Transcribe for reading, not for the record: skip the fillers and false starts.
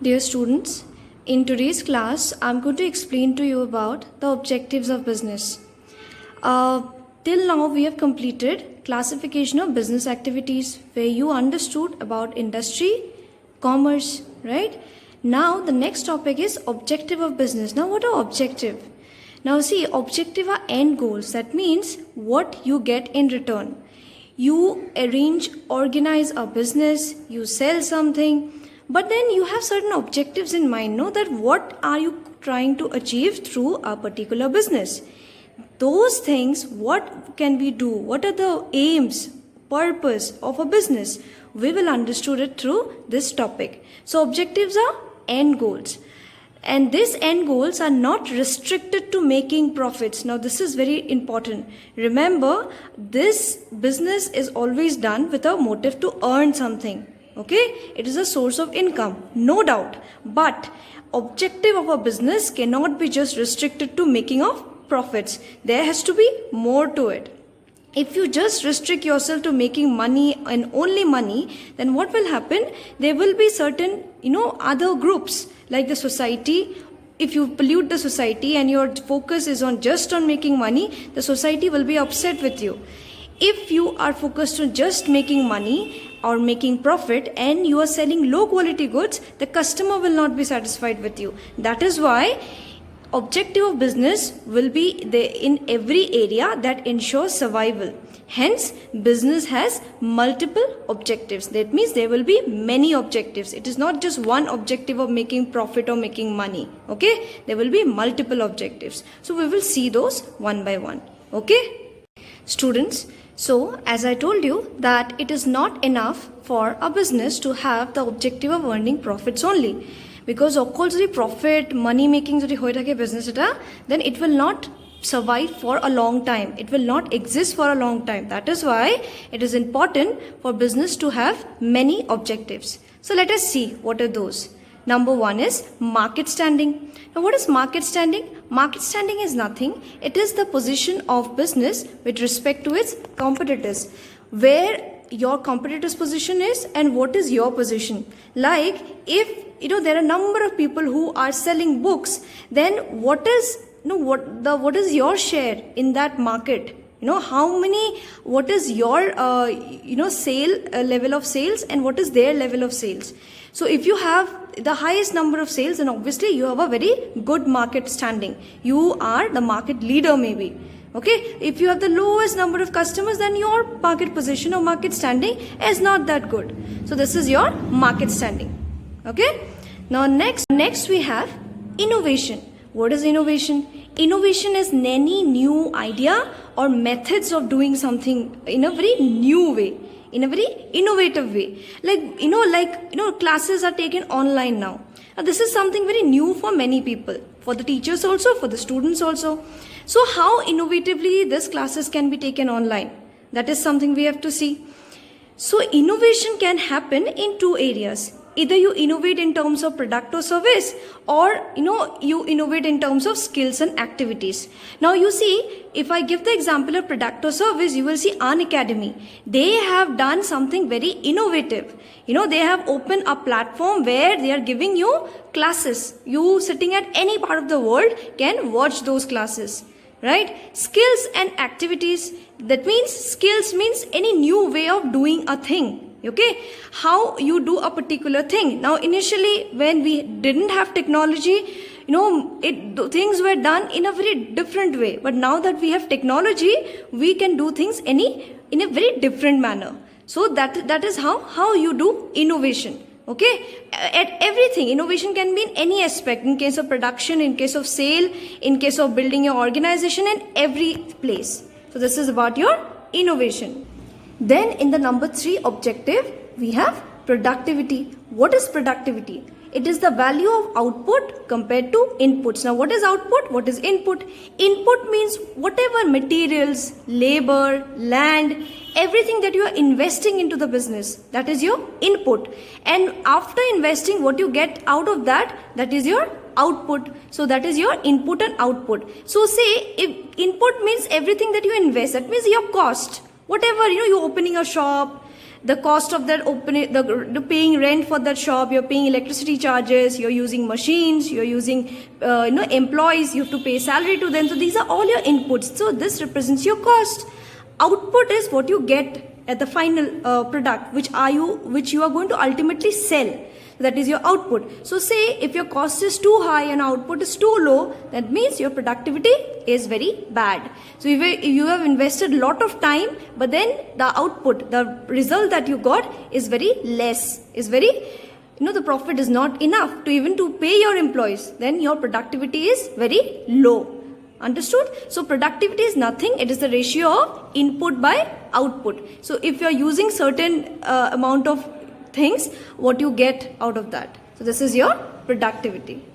Dear students, in today's class, I'm going to explain to you about the objectives of business. Till now, we have completed classification of business activities where you understood about industry, commerce, right? Now, the next topic is objective of business. Now, what are objective? Now, see, objective are end goals. That means what you get in return. You organize a business, you sell something, but then you have certain objectives in mind, no? That what are you trying to achieve through a particular business? Those things, what can we do? What are the aims, purpose of a business? We will understand it through this topic. So objectives are end goals. And these end goals are not restricted to making profits. Now this is very important. Remember, this business is always done with a motive to earn something. Okay, it is a source of income, no doubt. But objective of a business cannot be just restricted to making of profits. There has to be more to it. If you just restrict yourself to making money and only money, then what will happen? There will be certain, other groups like the society. If you pollute the society and your focus is on just on making money, the society will be upset with you. If you are focused on just making money or making profit and you are selling low quality goods, the customer will not be satisfied with you. That is why objective of business will be there in every area that ensures survival. Hence, business has multiple objectives. That means there will be many objectives. It is not just one objective of making profit or making money. Okay? There will be multiple objectives. So we will see those one by one. Okay? Students, so as I told you that it is not enough for a business to have the objective of earning profits only. Because of course the profit, money making jodi hoye thake business eta, then it will not survive for a long time. It will not exist for a long time. That is why it is important for business to have many objectives. So let us see what are those. Number one is market standing. Now what is market standing? Market standing is nothing. It is the position of business with respect to its competitors. Where your competitor's position is and what is your position. Like if there are a number of people who are selling books, then what is your share in that market? What is your level of sales and what is their level of sales? So if you have the highest number of sales, then obviously you have a very good market standing. You are the market leader maybe. Okay, if you have the lowest number of customers, then your market position or market standing is not that good. So this is your market standing. Okay, now next we have innovation. What is innovation? Innovation is any new idea or methods of doing something in a very new way, in a very innovative way. Classes are taken online now. Now this is something very new for many people, for the teachers also, for the students also. So how innovatively these classes can be taken online? That is something we have to see. So innovation can happen in two areas. Either you innovate in terms of product or service, or you innovate in terms of skills and activities. Now you see, if I give the example of product or service, you will see Unacademy. They have done something very innovative. They have opened a platform where they are giving you classes. You sitting at any part of the world can watch those classes. Right? Skills and activities. That means skills means any new way of doing a thing. Okay, how you do a particular thing. Now initially when we didn't have technology, things were done in a very different way. But now that we have technology, we can do things in a very different manner. So that is how you do innovation. Okay, at everything, innovation can be in any aspect. In case of production, in case of sale, in case of building your organization, in every place. So this is about your innovation. Then in the number 3 objective, we have productivity. What is productivity? It is the value of output compared to inputs. Now what is output? What is input? Input means whatever materials, labor, land, everything that you are investing into the business, that is your input. And after investing, what you get out of that is your output. So that is your input and output. So say if input means everything that you invest, that means your cost. Whatever, you're opening a shop, the cost of that opening, the paying rent for that shop, you're paying electricity charges, you're using machines, you're using employees, you have to pay salary to them. So these are all your inputs. So this represents your cost. Output is what you get at the final product, which you are going to ultimately sell. That is your output. So say if your cost is too high and output is too low, that means your productivity is very bad. So if you have invested a lot of time, but then the output, the result that you got is very less, is very, the profit is not enough to even to pay your employees, then your productivity is very low. Understood? So productivity is nothing. It is the ratio of input by output. So if you are using certain amount of things, what you get out of that. So this is your productivity.